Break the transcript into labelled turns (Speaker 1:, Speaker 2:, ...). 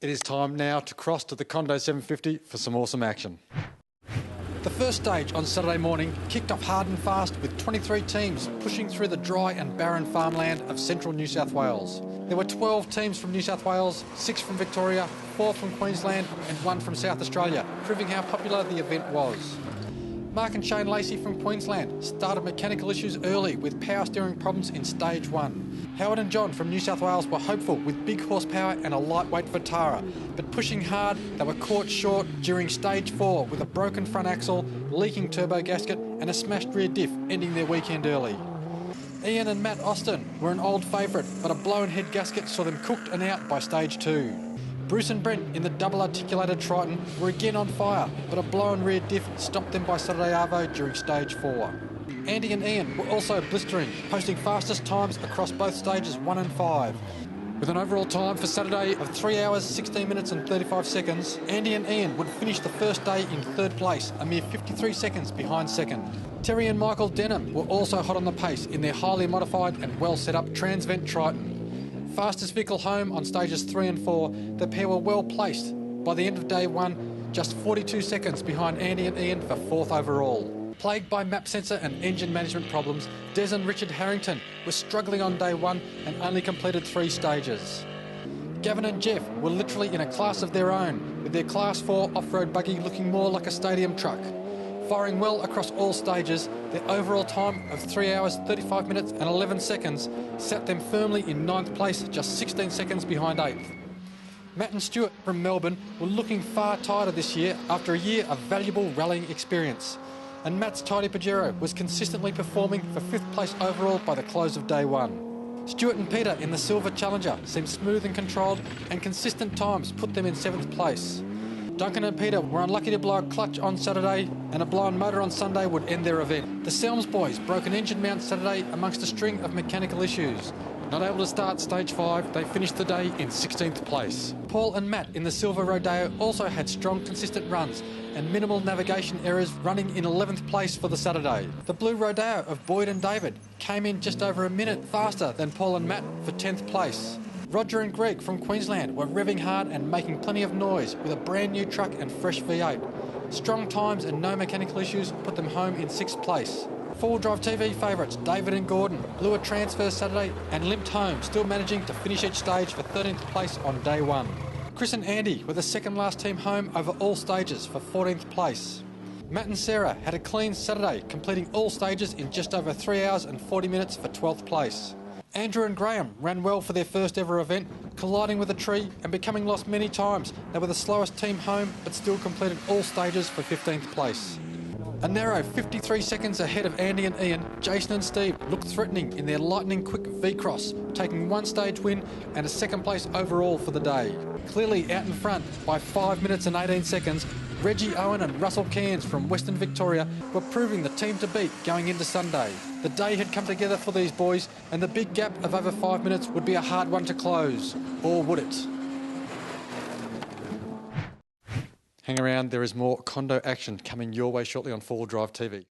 Speaker 1: It is time now to cross to the Condo 750 for some awesome action. The first stage on Saturday morning kicked off hard and fast with 23 teams pushing through the dry and barren farmland of central New South Wales. There were 12 teams from New South Wales, 6 from Victoria, 4 from Queensland and 1 from South Australia, proving how popular the event was. Mark and Shane Lacey from Queensland started mechanical issues early with power steering problems in stage 1. Howard and John from New South Wales were hopeful with big horsepower and a lightweight Vitara, but pushing hard, they were caught short during stage 4 with a broken front axle, leaking turbo gasket and a smashed rear diff, ending their weekend early. Ian and Matt Austin were an old favourite, but a blown head gasket saw them cooked and out by stage 2. Bruce and Brent in the double articulated Triton were again on fire, but a blown rear diff stopped them by Saturday Arvo during stage 4. Andy and Ian were also blistering, posting fastest times across both stages 1 and 5. With an overall time for Saturday of 3 hours, 16 minutes and 35 seconds, Andy and Ian would finish the first day in 3rd place, a mere 53 seconds behind 2nd. Terry and Michael Denham were also hot on the pace in their highly modified and well set up Transvent Triton. Fastest vehicle home on stages 3 and 4, the pair were well placed. By the end of day 1, just 42 seconds behind Andy and Ian for 4th overall. Plagued by map sensor and engine management problems, Des and Richard Harrington were struggling on day 1 and only completed 3 stages. Gavin and Jeff were literally in a class of their own, with their Class 4 off-road buggy looking more like a stadium truck. Firing well across all stages, their overall time of 3 hours, 35 minutes and 11 seconds sat them firmly in 9th place, just 16 seconds behind 8th. Matt and Stuart from Melbourne were looking far tighter this year after a year of valuable rallying experience. And Matt's tidy Pajero was consistently performing for 5th place overall by the close of day 1. Stuart and Peter in the Silver Challenger seemed smooth and controlled, and consistent times put them in 7th place. Duncan and Peter were unlucky to blow a clutch on Saturday, and a blown motor on Sunday would end their event. The Selms boys broke an engine mount Saturday amongst a string of mechanical issues. Not able to start stage 5, they finished the day in 16th place. Paul and Matt in the Silver Rodeo also had strong, consistent runs and minimal navigation errors, running in 11th place for the Saturday. The Blue Rodeo of Boyd and David came in just over a minute faster than Paul and Matt for 10th place. Roger and Greg from Queensland were revving hard and making plenty of noise with a brand new truck and fresh V8. Strong times and no mechanical issues put them home in 6th place. 4-wheel drive TV favourites David and Gordon blew a transfer Saturday and limped home, still managing to finish each stage for 13th place on day 1. Chris and Andy were the second last team home over all stages for 14th place. Matt and Sarah had a clean Saturday, completing all stages in just over 3 hours and 40 minutes for 12th place. Andrew and Graham ran well for their first ever event, colliding with a tree and becoming lost many times. They were the slowest team home, but still completed all stages for 15th place. A narrow 53 seconds ahead of Andy and Ian, Jason and Steve looked threatening in their lightning quick V-Cross, taking 1 stage win and a 2nd place overall for the day. Clearly out in front by 5 minutes and 18 seconds, Reggie Owen and Russell Cairns from Western Victoria were proving the team to beat going into Sunday. The day had come together for these boys, and the big gap of over 5 minutes would be a hard one to close. Or would it? Hang around, there is more Condo action coming your way shortly on 4-Wheel Drive TV.